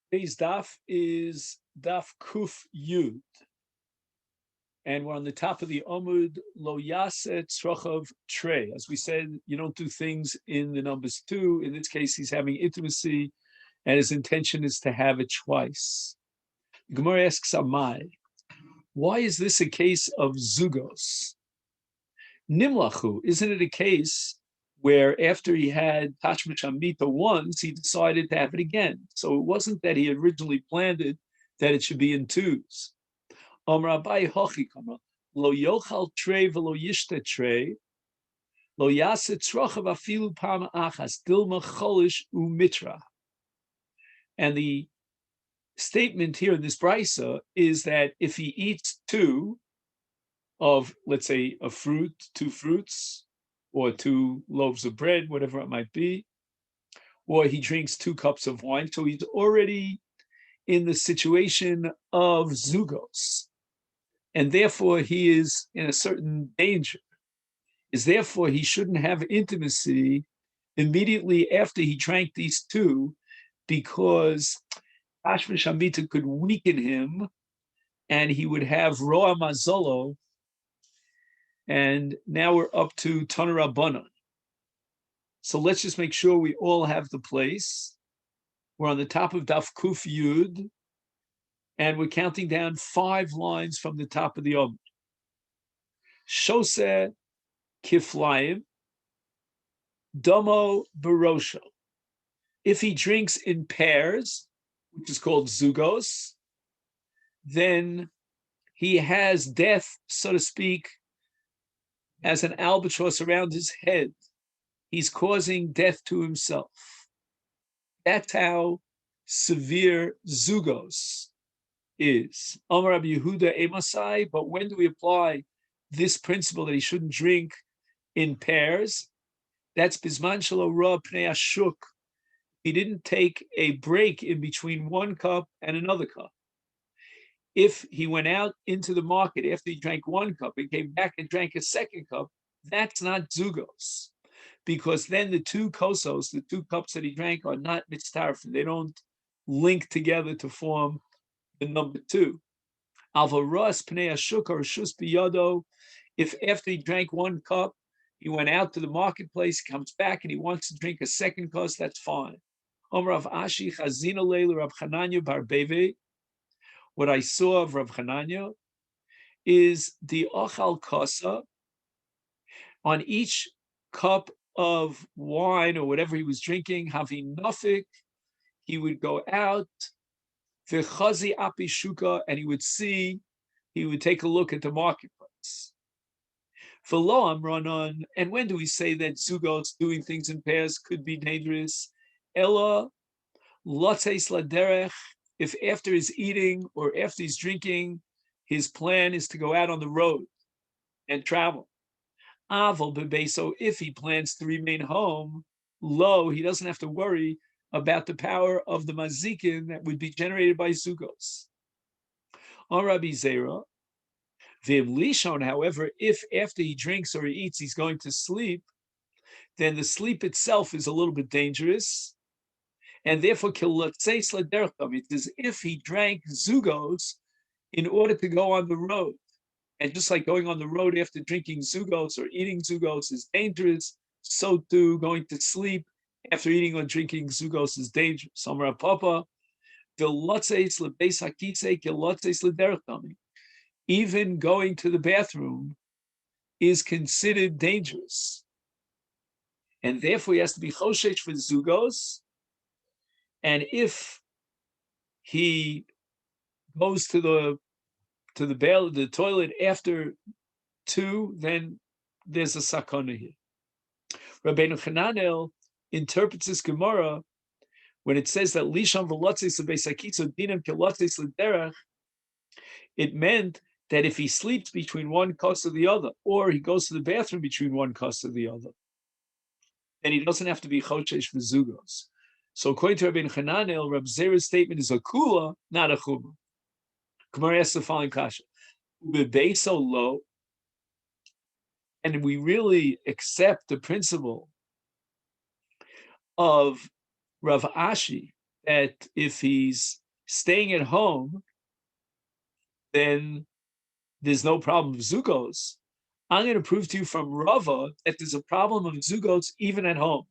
Today's daf is daf kuf yud, and we're on the top of the Amud lo yaseh tzrochav trey. As we said, you don't do things in the numbers two. In this case, he's having intimacy, and his intention is to have it twice. The Gemara asks Amai, why is this a case of zugos? Nimlachu, isn't it a case where after he had Tashmish Amita once, he decided to have it again? So it wasn't that he originally planned it, that it should be in twos. Amar Abai Hochi Kamar, Lo Yochal Trey Velo Yishte Trey, Lo Yaset Tzrochav Afilu Pam Achas, Dilma Cholish Umitra. And the statement here in this brisa is that if he eats two of, let's say, a fruit, two fruits, or two loaves of bread, whatever it might be, or he drinks 2 cups of wine, so he's already in the situation of zugos, and therefore he is in a certain danger. Is therefore he shouldn't have intimacy immediately after he drank these two, because Tashmish Amita could weaken him, and he would have Roa Mazolo. And now we're up to Tana Rabbanan. So let's just make sure we all have the place. We're on the top of Daf Kuf Yud, and we're counting down 5 lines from the top of the Amud. Shose Kiflaim, Domo Barosho. If he drinks in pairs, which is called zugos, then he has death, so to speak, as an albatross around his head. He's causing death to himself. That's how severe zugos is. Amar Rabbi Yehuda Emasai, but when do we apply this principle that he shouldn't drink in pairs? That's Bizman Shelo Ra Pnei Ashuk. He didn't take a break in between one cup and another cup. If he went out into the market after he drank 1 cup and came back and drank a 2nd cup, that's not zugos, because then the 2 kosos, the 2 cups that he drank, are not mitztarfin. They don't link together to form the number 2. Alvaros pnei ashuk or shus biyado. If after he drank 1 cup, he went out to the marketplace, he comes back and he wants to drink a 2nd cup, that's fine. Omer Rav Ashi Chazina Leilu Rav Chananya Bar Beve. What I saw of Rav Chananya is the ochal kasa, on each cup of wine or whatever he was drinking, having nafik, he would go out, v'chazi api shuka, and he would take a look at the marketplace. V'lo amranon, and when do we say that zugos, doing things in pairs, could be dangerous? Ella lotes laderech, if after his eating or after he's drinking, his plan is to go out on the road and travel. Aval bebeso, if he plans to remain home, he doesn't have to worry about the power of the mazikin that would be generated by zugos. On Rabbi Zera, v'im lishon, however, if after he drinks or he eats, he's going to sleep, then the sleep itself is a little bit dangerous. And therefore, it's as if he drank zugos in order to go on the road. And just like going on the road after drinking zugos or eating zugos is dangerous, so too going to sleep after eating or drinking zugos is dangerous. Even going to the bathroom is considered dangerous. And therefore he has to be choshesh for zugos. And if he goes to the toilet after 2, then there's a sakona here. Rabbeinu Chananel interprets this Gemara when it says that lishon v'lotzis lebeisakitzo dinam kelotzis lederach. It meant that if he sleeps between 1 kos of the other, or he goes to the bathroom between 1 kos of the other, then he doesn't have to be choshesh v'zugos. So according to Rabbeinu Chananel, Rab Zera's statement is a kula, not a chuma. Gemara asks the following kasha: so low, and we really accept the principle of Rav Ashi that if he's staying at home, then there's no problem of zugos. I'm going to prove to you from Rava that there's a problem of zugos even at home.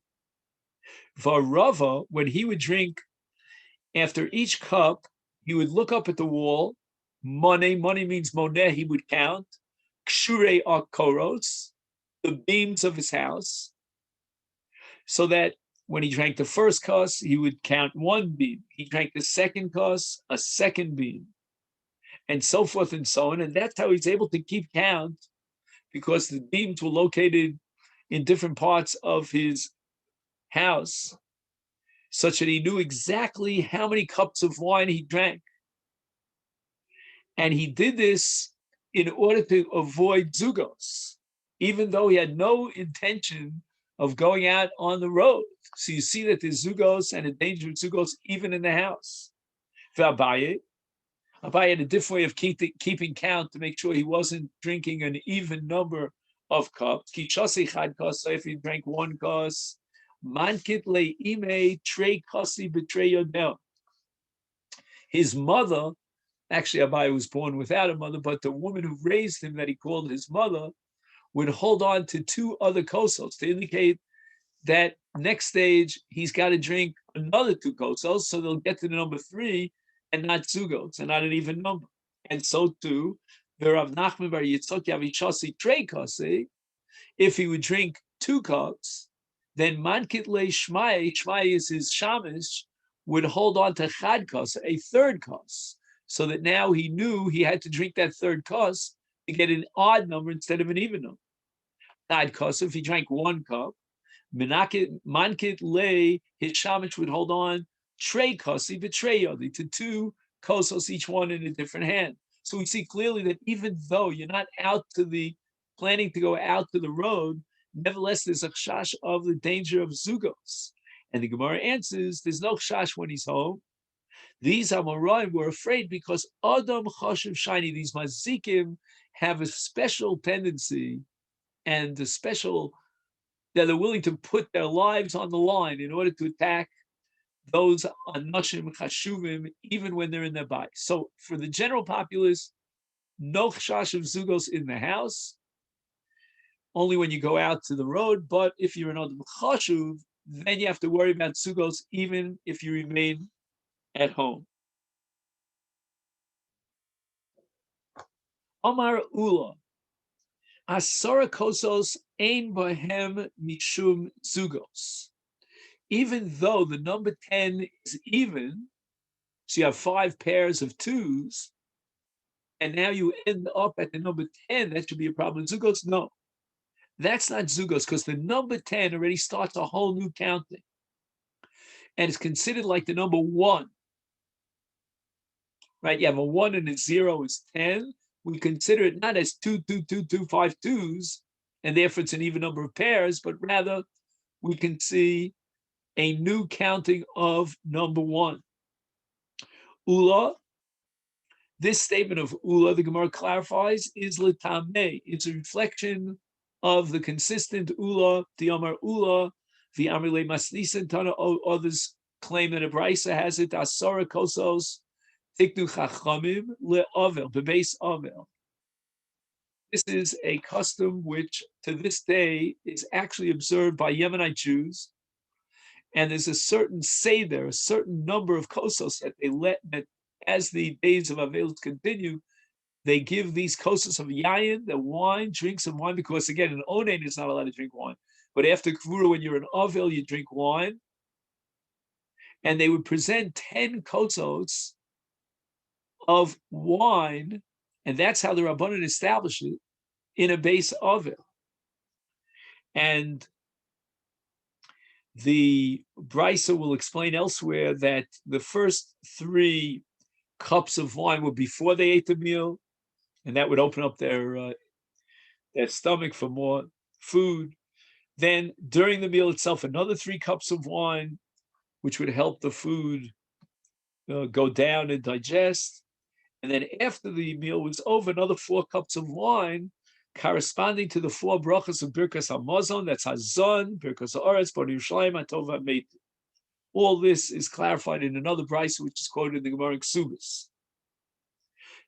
For Rava, when he would drink after each cup, he would look up at the wall. Money means moneh, he would count. Kshure are koros, the beams of his house, so that when he drank the first kos, he would count one beam. He drank the second kos, a second beam, and so forth and so on. And that's how he's able to keep count, because the beams were located in different parts of his house, such that he knew exactly how many cups of wine he drank. And he did this in order to avoid zugos, even though he had no intention of going out on the road. So you see that there's zugos and a danger of zugos even in the house. For Abaye had a different way of keeping count to make sure he wasn't drinking an even number of cups. So if he drank one kos, mankit le'ime trei kosi b'trei yodel. His mother, actually Abaye was born without a mother, but the woman who raised him, that he called his mother, would hold on to two other kosos to indicate that next stage he's got to drink another two kosos, so they'll get to the number three and not zugos and not an even number. And so too, the Rav Nachman bar Yitzchak Yavishasi trei kosi, if he would drink two cups, then mankit le shmai is his shamish, would hold on to chad kos, a third kos, so that now he knew he had to drink that third kos to get an odd number instead of an even number. Chad kos, if he drank one cup, mankit le, his shamish would hold on trei kosi b'trei yodi, to two kosos, each one in a different hand. So we see clearly that even though you're not planning to go out to the road, nevertheless there's a chash of the danger of zugos. And the Gemara answers, there's no chash when he's home. These Amoraim were afraid because Adam Chashuv Shiny, these Mazikim, have a special tendency and a special, that they're willing to put their lives on the line in order to attack those Anashim Chashuvim, even when they're in their body. So for the general populace, no chash of zugos in the house, only when you go out to the road. But if you're an Adam Chashuv, then you have to worry about zugos even if you remain at home. Omar Ula, Asara kosos ein bohem mishum zugos. Even though the number 10 is even, so you have 5 pairs of twos, and now you end up at the number 10, that should be a problem. Zugos, no. That's not zugos, because the number 10 already starts a whole new counting. And it's considered like the number 1. Right? You have a 1 and a 0 is 10. We consider it not as 2, 2, 2, 2, 5 twos, and therefore it's an even number of pairs, but rather we can see a new counting of number 1. Ula, this statement of Ula, the Gemara clarifies, is l'tameh. It's a reflection of the consistent Ula, the Amar Ula, the Amrile Masnisan Tana. Others claim that a Brisa has it, Asara Kosos, Tiknu Chachamim, le'avel, bebeis avel. This is a custom which to this day is actually observed by Yemenite Jews. And there's a certain seder, a certain number of kosos that they let, that as the days of Avel continue, they give these kosos of yayin, the wine, drink some wine, because again, an onen is not allowed to drink wine. But after Kvura, when you're an Avel, you drink wine. And they would present 10 kosos of wine, and that's how the Rabbanan established it, in a base Avel. And the Brisa will explain elsewhere that the first 3 cups of wine were before they ate the meal, and that would open up their stomach for more food. Then during the meal itself, another 3 cups of wine, which would help the food go down and digest. And then after the meal was over, another 4 cups of wine, corresponding to the 4 brachas of Birkas HaMazon, that's Hazon, Birkas HaOretz, Bor Yerushalayim, HaTov HaMeit. All this is clarified in another brisa, which is quoted in the Gemara Ksubis.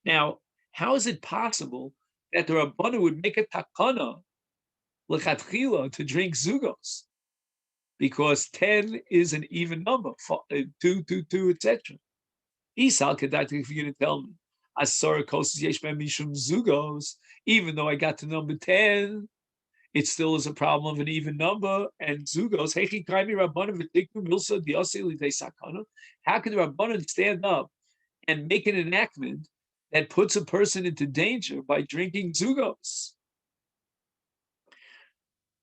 Now, how is it possible that the Rabbanu would make a takana lechatchila to drink zugos? Because 10 is an even number, 2, 2, 2, etc. Isal kedai, if you're going to tell me, asora kosas yesh ben mishum zugos, even though I got to number 10, it still is a problem of an even number. And zugos, hechi kaimi rabbanim v'tiknu milsa diose lidei sakana. How can the rabbanim stand up and make an enactment that puts a person into danger by drinking zugos?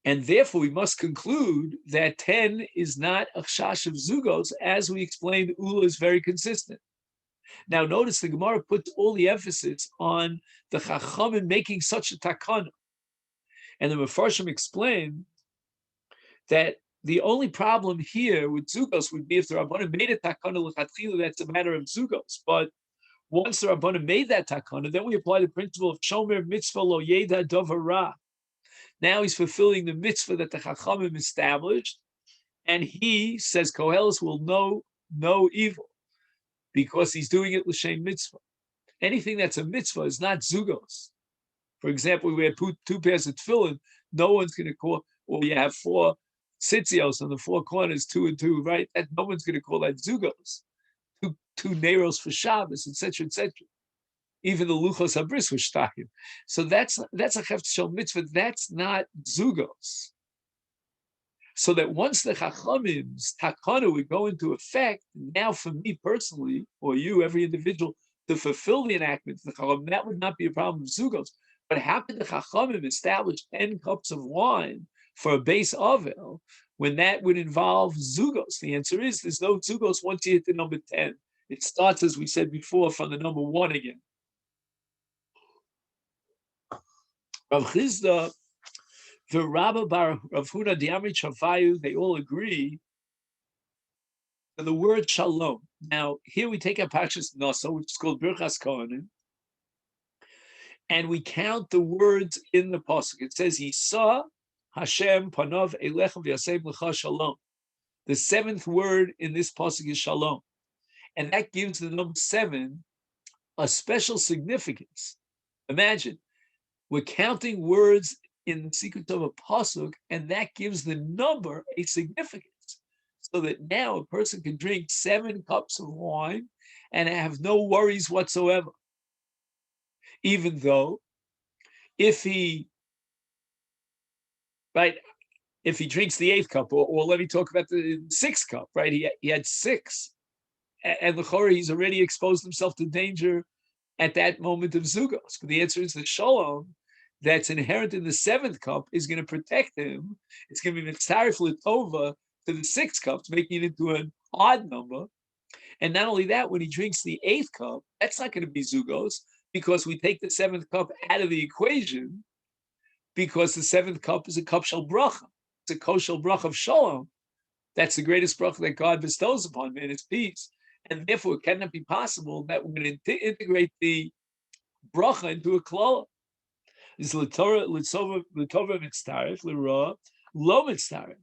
And therefore, we must conclude that 10 is not a chash of zugos, as we explained. Ula is very consistent. Now, notice the Gemara puts all the emphasis on the Chachamim making such a takana. And the Mefarshim explain that the only problem here with zugos would be if the Rabbanim made a takana l'chatchila, that's a matter of zugos. But once the Rabbanim made that takana, then we apply the principle of shomer mitzvah lo yeda davar ra. Now he's fulfilling the mitzvah that the Chachamim established, and he says Koheles will know no evil because he's doing it l'shem mitzvah. Anything that's a mitzvah is not zugos. For example, we have two pairs of tefillin. No one's going to call, or you have 4 tzitzios on the 4 corners, 2 and 2, right? That no one's going to call that zugos. Two neiros for Shabbos, etc., etc. Even the luchos habris were shtakim. So that's a chefetz shel mitzvah. That's not zugos. So that once the chachamim's takana would go into effect, now for me personally, or you, every individual, to fulfill the enactment of the chachamim, that would not be a problem of zugos. But how could the chachamim establish 10 cups of wine for a base avel when that would involve zugos? The answer is there's no zugos once you hit the number 10. It starts, as we said before, from the number 1 again. Rav Chizda, the Rabba Bar Rav Huna Diamri Chavayu, they all agree to the word shalom. Now, here we take a Parshas Nasa, which is called Birchas Kohanim, and we count the words in the pasuk. It says, Yisa Hashem Panov Elechem V'Yasem L'cha Shalom. The 7th word in this pasuk is shalom, and that gives the number 7 a special significance. Imagine, we're counting words in the sequence of a pasuk, and that gives the number a significance, so that now a person can drink 7 cups of wine and have no worries whatsoever. Even though, if he drinks the 8th cup, or let me talk about the 6th cup, right? He had 6, and the chorah, he's already exposed himself to danger at that moment of zugos. But the answer is the shalom that's inherent in the 7th cup is going to protect him. It's going to be mitzaref l'tova to the 6th cup, making it into an odd number. And not only that, when he drinks the 8th cup, that's not going to be zugos, because we take the 7th cup out of the equation, because the 7th cup is a cup shel bracha. It's a koshel bracha of shalom. That's the greatest bracha that God bestows upon man, is peace. And therefore, it cannot be possible that we're going to integrate the bracha into a klala. It's l'tova mitztaref, l'ra lo mitztaref,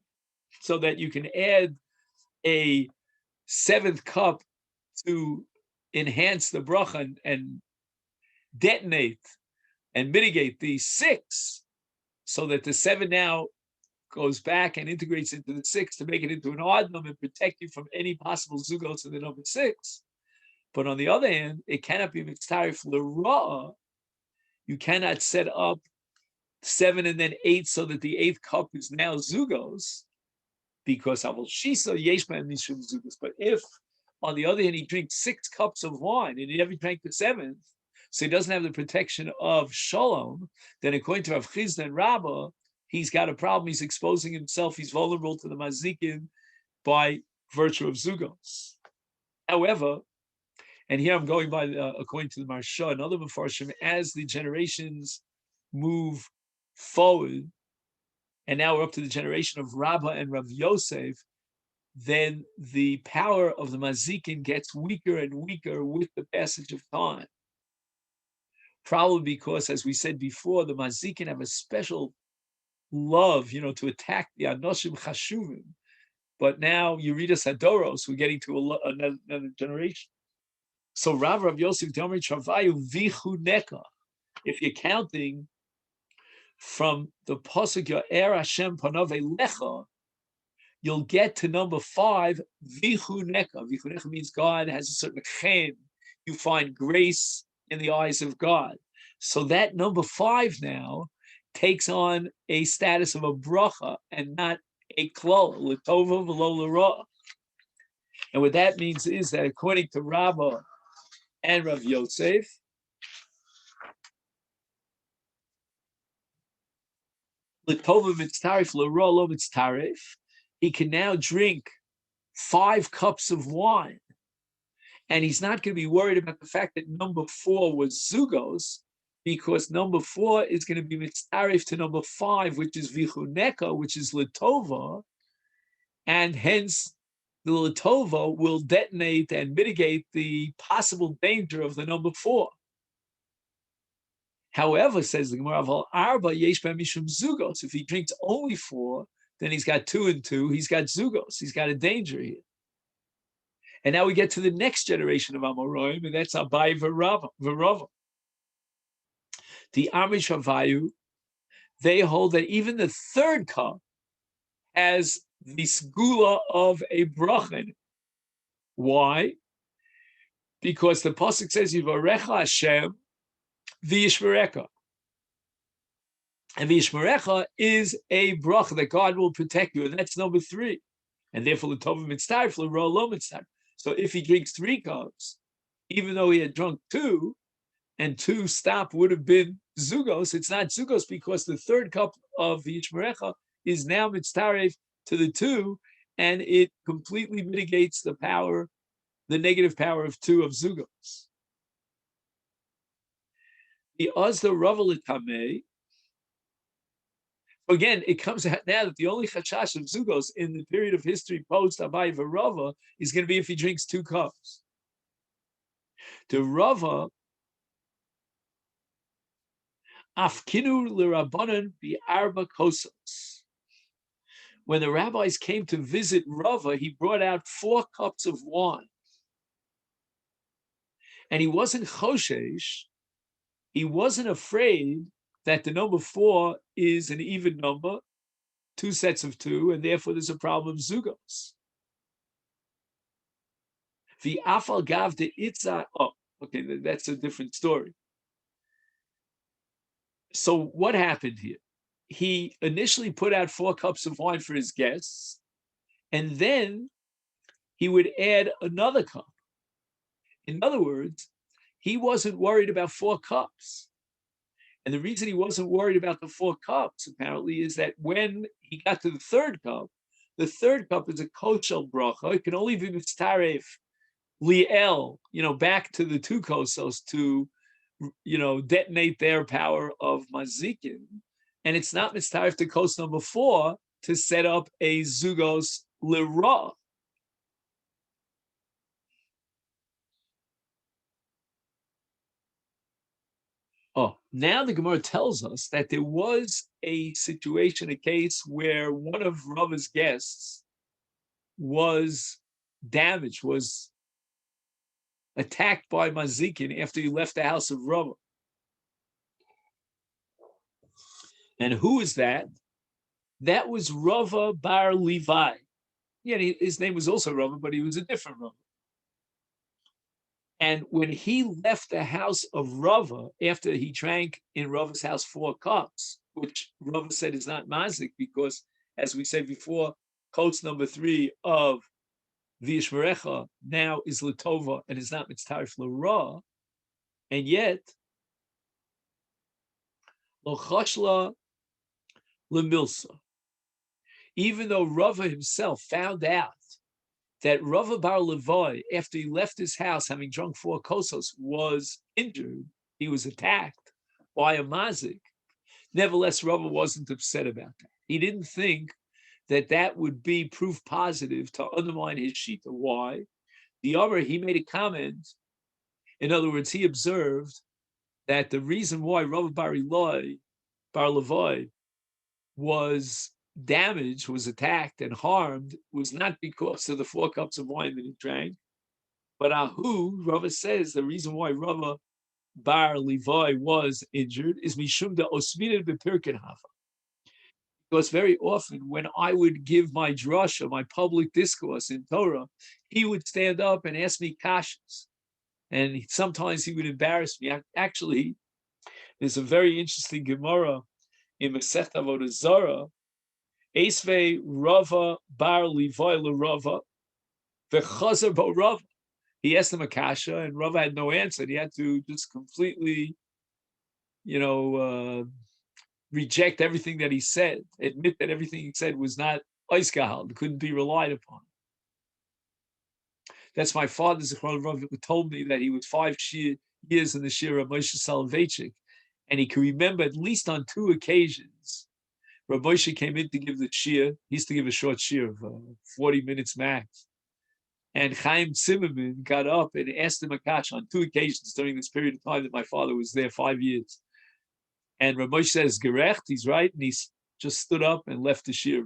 so that you can add a 7th cup to enhance the bracha and detonate and mitigate the 6, so that the 7 now goes back and integrates into the 6 to make it into an odd number and protect you from any possible zugos in the number 6. But on the other hand, it cannot be mitztaref l'ra. You cannot set up 7 and then 8 so that the 8th cup is now zugos, because avol shisa yesh b'hem mishum zugos. But if, on the other hand, he drinks 6 cups of wine and he never drank the 7th, so he doesn't have the protection of shalom, then according to Rav Chizda and Rabbah, he's got a problem. He's exposing himself. He's vulnerable to the mazikin by virtue of zugos. However, and here I'm going by, according to the Marsha and other Mefarshim, as the generations move forward, and now we're up to the generation of Rabbah and Rav Yosef, then the power of the mazikin gets weaker and weaker with the passage of time. Probably because, as we said before, the mazikin have a special love, to attack the anoshim chashuvim but now you read us Hadoros, we're getting to another generation. So Rav Yosef Domer Travayu Vichuneka. If you're counting from the pasuk Yo'er Hashem Panav Elecha, you'll get to number 5, Vichuneka. Vichuneka means God has a certain chen. You find grace in the eyes of God. So that number 5 now takes on a status of a bracha and not a klal, l'tova v'lo l'ra. And what that means is that according to Rabbah and Rav Yosef, l'tova mitztarif l'ra lo mitztarif, he can now drink 5 cups of wine, and he's not going to be worried about the fact that number 4 was zugos, because number 4 is going to be mitztarif to number 5, which is vichuneka, which is l'tova, and hence the l'tova will detonate and mitigate the possible danger of the number 4. However, says the Gemara, arba yesh mishum zugos. If he drinks only 4, then he's got 2 and 2. He's got zugos. He's got a danger here. And now we get to the next generation of Amoraim, and that's Abai v'Rava. The Amish Havayu, they hold that even the 3rd cup has the segula of a bracha. Why? Because the pasuk says Yivarecha Hashem v'yishmerecha, and v'yishmerecha is a bracha that God will protect you, and that's number 3. And therefore, the tovim mitzdarif l'ro lo mitzdarif. So if he drinks 3 cups, even though he had drunk 2, and 2 stop would have been zugos, it's not zugos because the 3rd cup of the Yishmerecha is now mitztaref to the 2, and it completely mitigates the power, the negative power of 2 of zugos. The Ozda Rav. Again, it comes out now that the only chashash of zugos in the period of history post Abai v'Rava is going to be if he drinks 2 cups. The Rava, afkinu l'Rabbanan bi'arba kosos. When the rabbis came to visit Rava, he brought out 4 cups of wine. And he wasn't choshesh, he wasn't afraid that the number 4 is an even number, 2 sets of 2, and therefore there's a problem of zugos. The afal gav de itza. Oh, okay, that's a different story. So what happened here? He initially put out 4 cups of wine for his guests, and then he would add another cup. In other words, he wasn't worried about 4 cups. And the reason he wasn't worried about the 4 cups, apparently, is that when he got to the 3rd cup, the 3rd cup is a koshel bracha. It can only be mitztaref liel, back to the 2 kosos to, detonate their power of mazikin. And it's not mitztaref to kos number 4 to set up a zugos lira. Oh, now the Gemara tells us that there was a situation, a case where one of Rava's guests was damaged, was attacked by Mazikin after he left the house of Rava. And who is that? That was Rava bar Levi. Yeah, his name was also Rava, but he was a different Rava. And when he left the house of Rava, after he drank in Rava's house 4 cups, which Rava said is not mazik, because, as we said before, coats number 3 of V'yishmerecha now is Latova and is not mitztarif l'ra, and yet lo chashla lemilsa. Even though Rava himself found out that Rava bar Levi, after he left his house, having drunk 4 kosos, was injured, he was attacked by a mazik. Nevertheless, Rava wasn't upset about that. He didn't think that that would be proof positive to undermine his shita. Why? The other, he made a comment. In other words, he observed that the reason why Rava bar Levi was damaged, was attacked and harmed, was not because of the 4 cups of wine that he drank, but Ahu, Rava says, the reason why Rava Bar Levi was injured is Mishum de Osmina Bepirkin Hafa. Because very often when I would give my drasha, my public discourse in Torah, he would stand up and ask me kashas. And sometimes he would embarrass me. Actually, there's a very interesting Gemara in Masechet Avodah Zarah. Esvei Rava Bar Levi LeRava V'chazer Bo Rava. He asked him a kasha, and Rava had no answer. He had to just completely, reject everything that he said, admit that everything he said was not oiskahal, couldn't be relied upon. That's my father, Zichron Rav, who told me that he was 5 years in the shir of Moshe Soloveitchik, and he could remember at least on 2 occasions, Rav Moshe came in to give the shir. He used to give a short shir of 40 minutes max. And Chaim Zimmerman got up and asked him a kash on 2 occasions during this period of time that my father was there, 5 years. And Rav Moshe says, gerecht, he's right, and he just stood up and left the shir.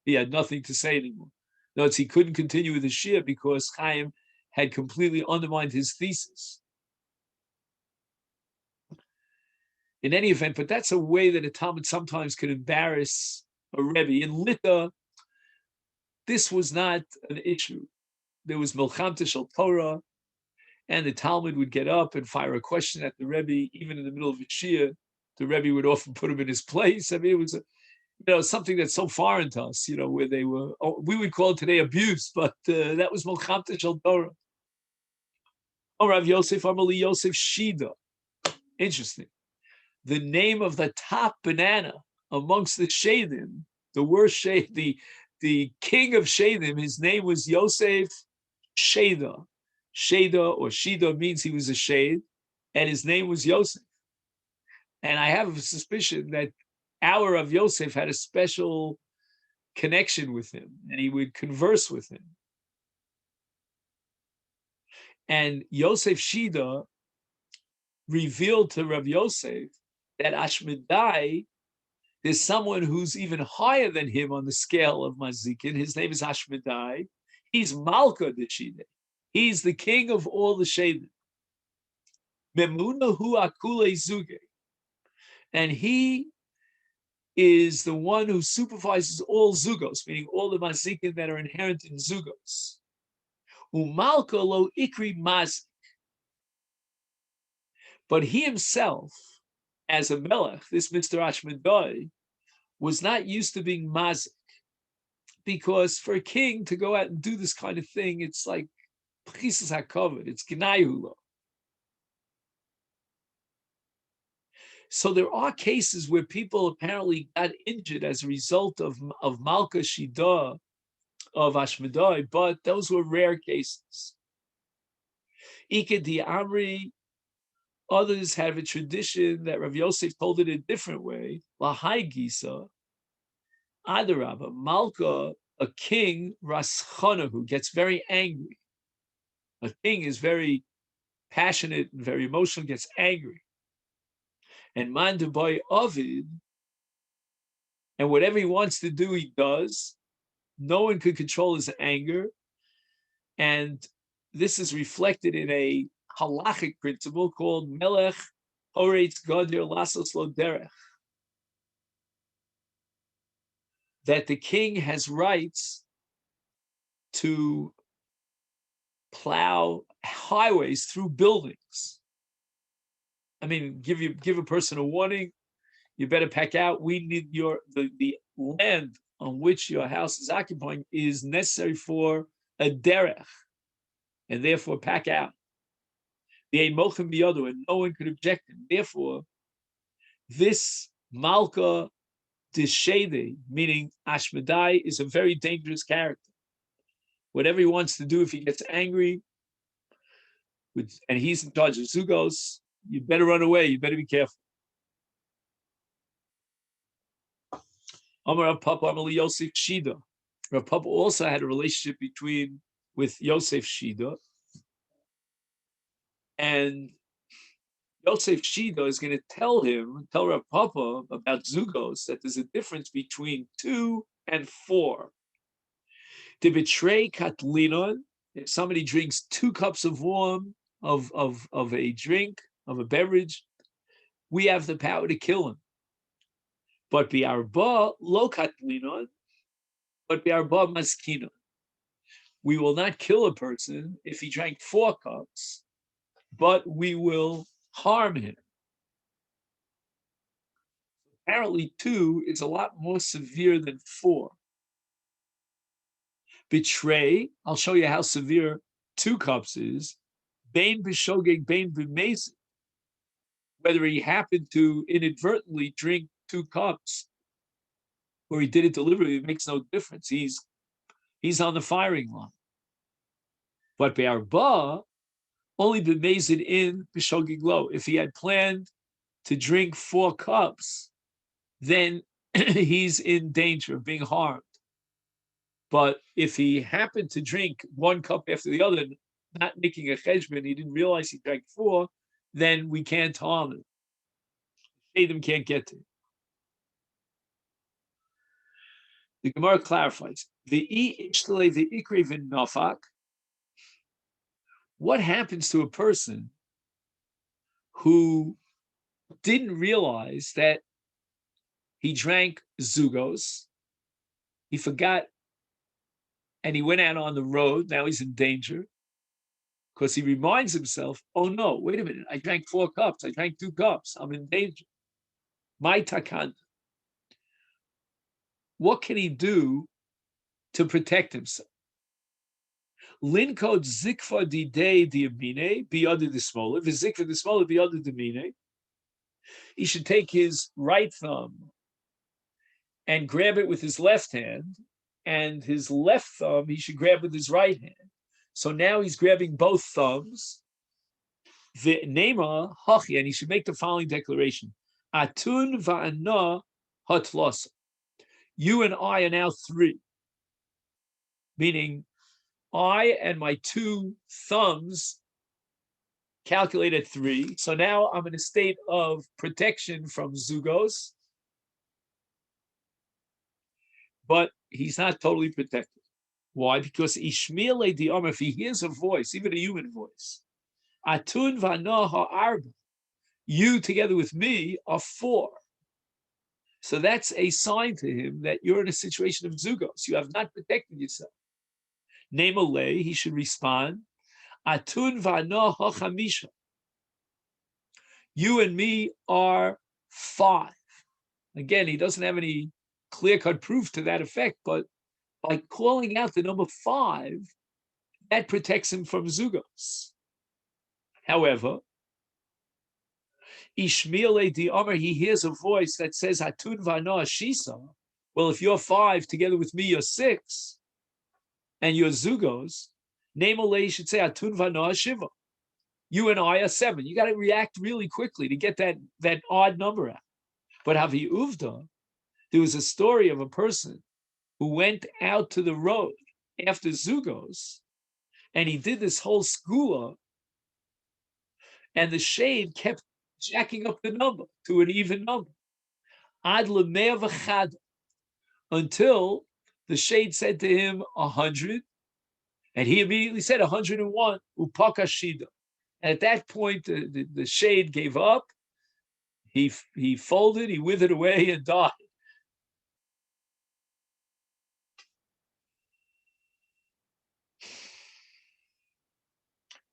He had nothing to say anymore. Notice he couldn't continue with the shir because Chaim had completely undermined his thesis. In any event, but that's a way that a Talmud sometimes could embarrass a Rebbe. In Lita, this was not an issue. There was Milchamta Shel Torah, and the Talmud would get up and fire a question at the Rebbe, even in the middle of a shir. The Rebbe would often put him in his place. I mean, it was something that's so foreign to us, where they were, we would call it today abuse, but that was Milchamta Shel Torah. Rav Yosef Amali Yosef Shida. Interesting. The name of the top banana amongst the Shadim, the worst shade, the king of Shadim, his name was Yosef Sheda. Sheda or Shida means he was a shade, and his name was Yosef. And I have a suspicion that our Rav Yosef had a special connection with him, and he would converse with him. And Yosef Shida revealed to Rav Yosef that Ashmedai, there's someone who's even higher than him on the scale of Mazikin. His name is Ashmedai. He's Malka the Shida. He's the king of all the Shadim. Memuna hu akule zuge. And he is the one who supervises all zugos, meaning all the mazikin that are inherent in zugos. Umalka lo ikri mazik. But he himself, as a melech, this Mr. Ashmedai, was not used to being mazik, because for a king to go out and do this kind of thing, it's like p'chisas hakovod, it's gnayulo. So there are cases where people apparently got injured as a result of Malka Shida, of Ashmedai, but those were rare cases. Ika di Amri, others have a tradition that Rav Yosef told it a different way. Lahai Gisa, Adarabba, Malka, a king, Raschana, who gets very angry. A king is very passionate and very emotional, gets angry. And Mandabai Ovid, and whatever he wants to do, he does. No one could control his anger. And this is reflected in a halachic principle called Melech Horetz Gadir Lasos Lo Derech. That the king has rights to plow highways through buildings. I mean, give a person a warning, you better pack out. We need the land on which your house is occupying is necessary for a derech, and therefore pack out. The Mochim Biyadu, and no one could object him. Therefore, this Malka Dishede, meaning Ashmedai, is a very dangerous character. Whatever he wants to do, if he gets angry, and he's in charge of Zugos, you better run away. You better be careful. Amar Rav Papa Amali Yosef Shida. Rav Papa also had a relationship with Yosef Shida. And Yosef Shida is going to tell Rav Papa about Zugos, that there's a difference between 2 and 4. To betray Katlinon, if somebody drinks 2 cups of a drink, of a beverage, we have the power to kill him. But bi'arba lo Katlinon, but bi'arba maskinon. We will not kill a person if he drank 4 cups, but we will harm him. Apparently 2 is a lot more severe than 4. Betray, I'll show you how severe 2 cups is. Bain b'shogeg, bain b'mezid. Whether he happened to inadvertently drink 2 cups or he did it deliberately, it makes no difference. He's on the firing line. But be'arba, only b'mezid in b'shogeg lo. If he had planned to drink 4 cups, then he's in danger of being harmed. But if he happened to drink 1 cup after the other, not making a cheshbon, he didn't realize he drank 4, then we can't harm him. Shadim can't get to it. The Gemara clarifies, what happens to a person who didn't realize that he drank Zugos, he forgot, and he went out on the road, now he's in danger, because he reminds himself, oh no, wait a minute, I drank 4 cups, I drank 2 cups, I'm in danger. My takan. What can he do to protect himself? Linkod zikva di day diamine, be under the smola, vizikva the smola, be under the mine. He should take his right thumb and grab it with his left hand, and his left thumb he should grab with his right hand. So now he's grabbing both thumbs. The nema hachi, and he should make the following declaration: Atun va'ana hatlosa. You and I are now 3, meaning I and my 2 thumbs calculate at 3. So now I'm in a state of protection from Zugos, but he's not totally protected. Why? Because Ishmael di Omer, if he hears a voice, even a human voice, Atun v'ana ha'arba, you together with me are 4. So that's a sign to him that you're in a situation of Zugos. You have not protected yourself. Name a lay, he should respond, Atun v'ana ha'chamisha. You and me are 5. Again, he doesn't have any clear-cut proof to that effect, but by calling out the number 5, that protects him from Zugos. However, Ishmael di Omer, he hears a voice that says, Atun v'ana shisa. Well, if you're 5, together with me, you're 6, and you're Zugos, name you should say, Atun v'ana shiva. You and I are 7. You got to react really quickly to get that odd number out. But Havi Uvda, there was a story of a person who went out to the road after Zugos, and he did this whole skula, and the shade kept jacking up the number to an even number. Ad l'mea v'chad, until the shade said to him 100, and he immediately said 101, upaka shida. And at that point, the shade gave up. He folded, he withered away, and died.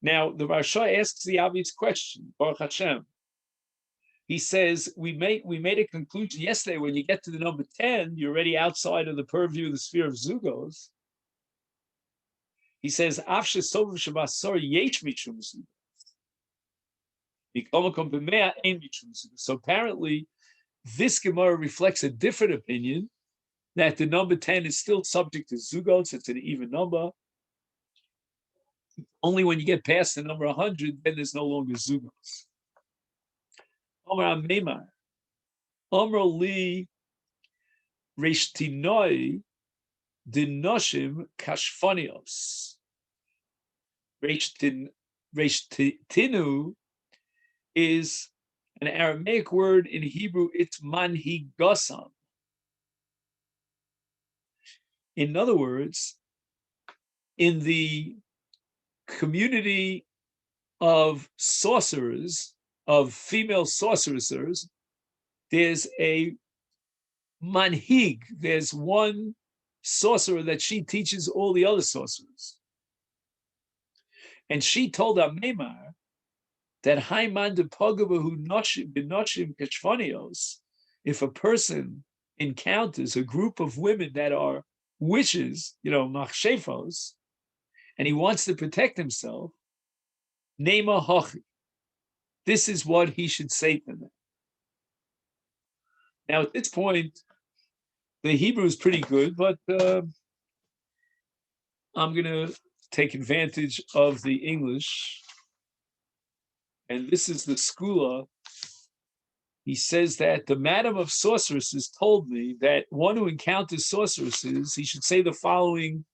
Now, the Rarsha asks the obvious question, Baruch Hashem. He says, we made a conclusion yesterday, when you get to the number 10, you're already outside of the purview of the sphere of Zugos. He says, so apparently, this Gemara reflects a different opinion, that the number 10 is still subject to Zugos, it's an even number. Only when you get past the number 100, then there's no longer Zugos. Omar Meimar, Omar Li Reshtinoi Dinoshim Kashfanios. Reshtinu is an Aramaic word. In Hebrew, it's manhigosam. In other words, in the community of sorcerers, of female sorceresses, there's a manhig. There's one sorcerer that she teaches all the other sorcerers. And she told Amemar that Haiman de Pogabahu Binoshim Keshvanios, if a person encounters a group of women that are witches, machshefos, and he wants to protect himself, Nema Hochi. This is what he should say to them. Now, at this point, the Hebrew is pretty good, but I'm going to take advantage of the English. And this is the Skula. He says that the Madam of Sorceresses told me that one who encounters sorceresses, he should say the following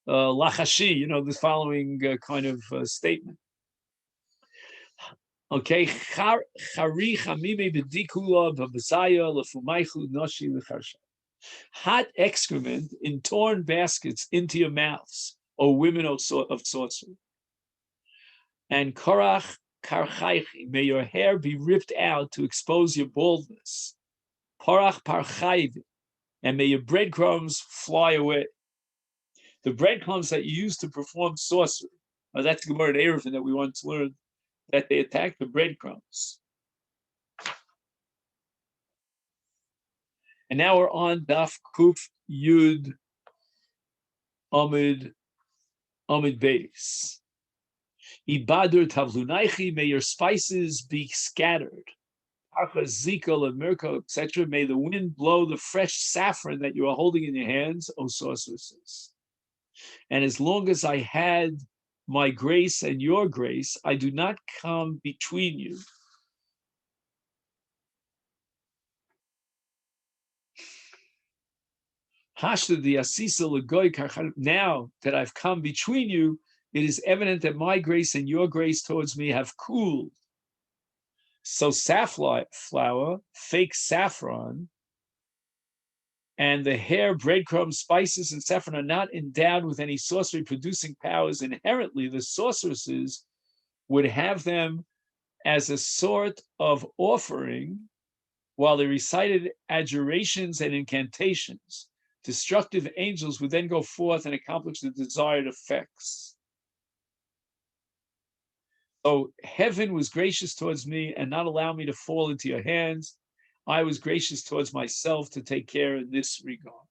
lachashi, the following kind of statement. Okay, hot excrement in torn baskets into your mouths, O women of sorcery. And korach karchaichi, may your hair be ripped out to expose your baldness. Porach parchaivi, and may your breadcrumbs fly away. The breadcrumbs that you use to perform sorcery, that's the Gemara in Eruvin that we once learned, that they attack the breadcrumbs. And now we're on Daf Kuf Yud Amid Beis. Ibadur Tavlunaichi, may your spices be scattered. Archa, Zikal, and Mirko, etc. May the wind blow the fresh saffron that you are holding in your hands, O sorceresses. And as long as I had my grace and your grace, I do not come between you. Now that I've come between you, it is evident that my grace and your grace towards me have cooled. So safflower, fake saffron, and the hair, breadcrumbs, spices, and saffron are not endowed with any sorcery-producing powers. Inherently, the sorceresses would have them as a sort of offering while they recited adjurations and incantations. Destructive angels would then go forth and accomplish the desired effects. So heaven was gracious towards me and not allow me to fall into your hands. I was gracious towards myself to take care in this regard.